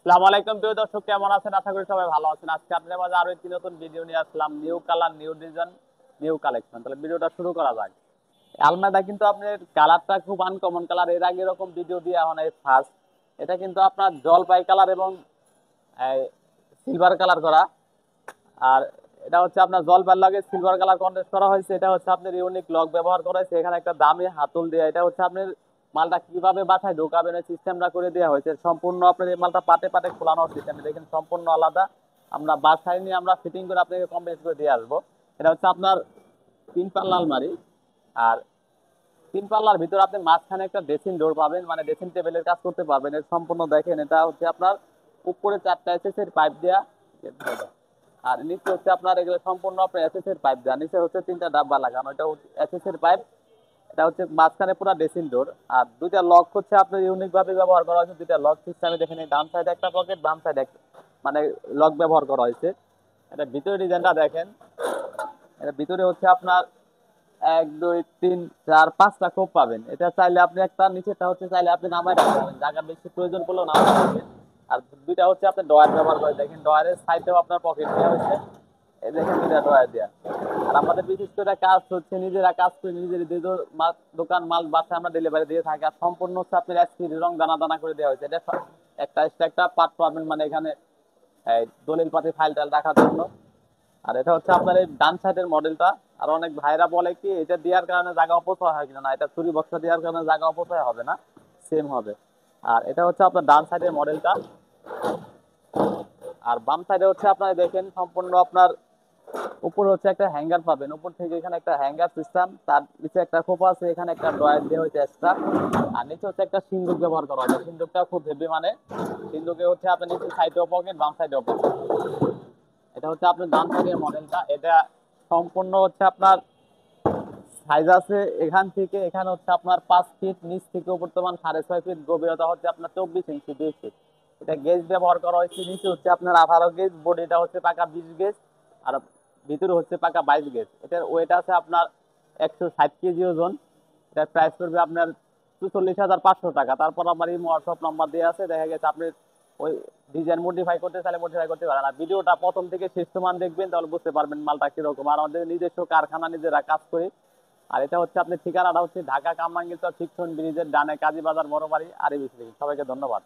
আসসালামু আলাইকুম প্রিয় দর্শক, কেমন আছেন? আশা করি সবাই ভালো আছেন। আজকে আপনাদের মাঝে আরো একটি নতুন ভিডিও নিয়ে আসলাম। New colour, new design, new collection. তাহলে ভিডিওটা শুরু করা যাক। আলমারিটা কিন্তু আপনার কালারটা খুব আনকমন কালার, এর আগে এরকম ভিডিও দিয়ে এখন এই ফার্স্ট। এটা কিন্তু আপনার জলপাই কালার এবং সিলভার কালার করা। আর এটা হচ্ছে আপনার জলপাইয়ের লাগে সিলভার কালার কন্ট্রাস্ট করা হয়েছে। এটা হচ্ছে আপনার ইউনিক লক ব্যবহার করা হয়েছে, এখানে একটা দামি হাতল দেয়া। এটা হচ্ছে আপনার মালটা কিভাবে বাসায় ঢোকাবেন এই সিস্টেমটা করে দেওয়া হয়েছে। সম্পূর্ণ আপনার এই মালটা পাটে পাটে খোলানোর সিস্টেম দেখেন, সম্পূর্ণ আলাদা। আমরা বাসায় নিয়ে আমরা ফিটিং করে আপনাকে কমপ্লিট করে দিয়ে আসবো। এটা হচ্ছে আপনার 3 পাল্লা আলমারি। আর 3 পাল্লার ভিতরে আপনি মাঝখানে একটা ড্রেসিং ডোর পাবেন, মানে ড্রেসিং টেবিলের কাজ করতে পারবেন। এর সম্পূর্ণ দেখেন, এটা হচ্ছে আপনার উপরে 4টা এসএস এর পাইপ দেয়া, আর নিচে হচ্ছে আপনার এগুলো সম্পূর্ণ আপনার এসএস এর পাইপ দেওয়া। নিচে হচ্ছে 3টা ডাব্বা লাগানো, এটা এসএস এর পাইপ। এটা হচ্ছে মাঝখানে পুরো ড্রেসিং ডোর। আর 2টা লক হচ্ছে আপনার ইউনিক ভাবে ব্যবহার করা হয়েছে। 2টা লক সিস্টেমে দেখেন, এই ডান সাইডে একটা পকেট, বাম সাইডে একটা, মানে লক ব্যবহার করা হয়েছে। এটা ভিতরে ডিজাইনটা দেখেন। এটা ভিতরে হচ্ছে আপনার 1 2 3 4 5টা খোপ পাবেন। এটা চাইলে আপনি একটা, নিচেটা হচ্ছে চাইলে আপনি নামায় রাখতে পারেন, জায়গা বেশি প্রয়োজন পড়লেও নামায় রাখবেন। আর 2টা হচ্ছে আপনি ডয়ার ব্যবহার করে দেখেন, ডয়ারের সাইডেও আপনার পকেট দেওয়া হয়েছে। এই দেখেন 2টা ডয়ার দেওয়া। আর আমাদের বিশেষ করে কাজ হচ্ছে নিজেরা কাজ করে নিজের দোকান মাল বাসায় আমরা ডেলিভারি দিয়ে থাকি। আর সম্পূর্ণ হচ্ছে আপনার এসপিডি রং দানা দানা করে দেওয়া হয়েছে। এটা একটা পার্ট পাবেন, মানে এখানে এই দলিল পাতি ফাইল টাইল রাখার জন্য। আর এটা হচ্ছে আপনার এই ডান সাইডের মডেলটা। আর অনেক ভাইরা বলে কি এটা দেওয়ার কারণে জায়গা অপচয় হয় কিনা, না, এটা চুরি বক্সটা দেওয়ার কারণে জায়গা অপচয় হবে না, সেম হবে। আর এটা হচ্ছে আপনার ডান সাইডের মডেলটা। আর বাম সাইডে হচ্ছে আপনার দেখেন সম্পূর্ণ আপনার উপরে হচ্ছে একটা হ্যাঙ্গার পাবেন, উপর থেকে এখানে একটা হ্যাঙ্গার সিস্টেম, তার নিচে একটা খোপা আছে, এখানে একটা ড্রয়ার দেওয়া হয়েছে এক্সট্রা। আর নিচে হচ্ছে একটা সিন্দুক ব্যবহার করা হয়েছে। সিন্দুকটা খুব হেভি, মানে সিন্দুকে হচ্ছে আপনার নিচে সাইডেও পকেট, বাম সাইডেও পকেট। এটা হচ্ছে আপনার ডান সাইডের মডেলটা। এটা সম্পূর্ণ হচ্ছে আপনার সাইজ আছে এখান থেকে এখানে হচ্ছে আপনার 5 ফিট, নিচ থেকে উপর তোমার 6.5 ফিট, গভীরতা হচ্ছে আপনার 24 ইঞ্চি 2 ফিট। এটা গেজ ব্যবহার করা হয়েছে। নিচে হচ্ছে আপনার 18 গেজ, বডিটা হচ্ছে পাকা 20 গেজ। আর ভিতরে হচ্ছে পাকা 22 গেজ। এটার ওয়েট আছে আপনার 160 কেজি ওজন। এটার প্রাইস পড়বে আপনার 44,500 টাকা। তারপর আমার এই হোয়াটসঅ্যাপ নাম্বার দেওয়া আছে, দেখা গেছে আপনি ওই ডিজাইন মডিফাই করতে চাইলে মডিফাই করতে পারেন। আর ভিডিওটা প্রথম থেকে শেষ সমান দেখবেন, তাহলে বুঝতে পারবেন মালটা কিরকম। আর আমাদের নিজস্ব কারখানা, নিজেরা কাজ করি। আর এটা হচ্ছে আপনার ঠিকানাটা হচ্ছে ঢাকা কামরাঙ্গীর চর, শিক্ষণ ব্রিজের ডানে, কাজী বাজার, বড় বাড়ি, আরবি। সবাইকে ধন্যবাদ।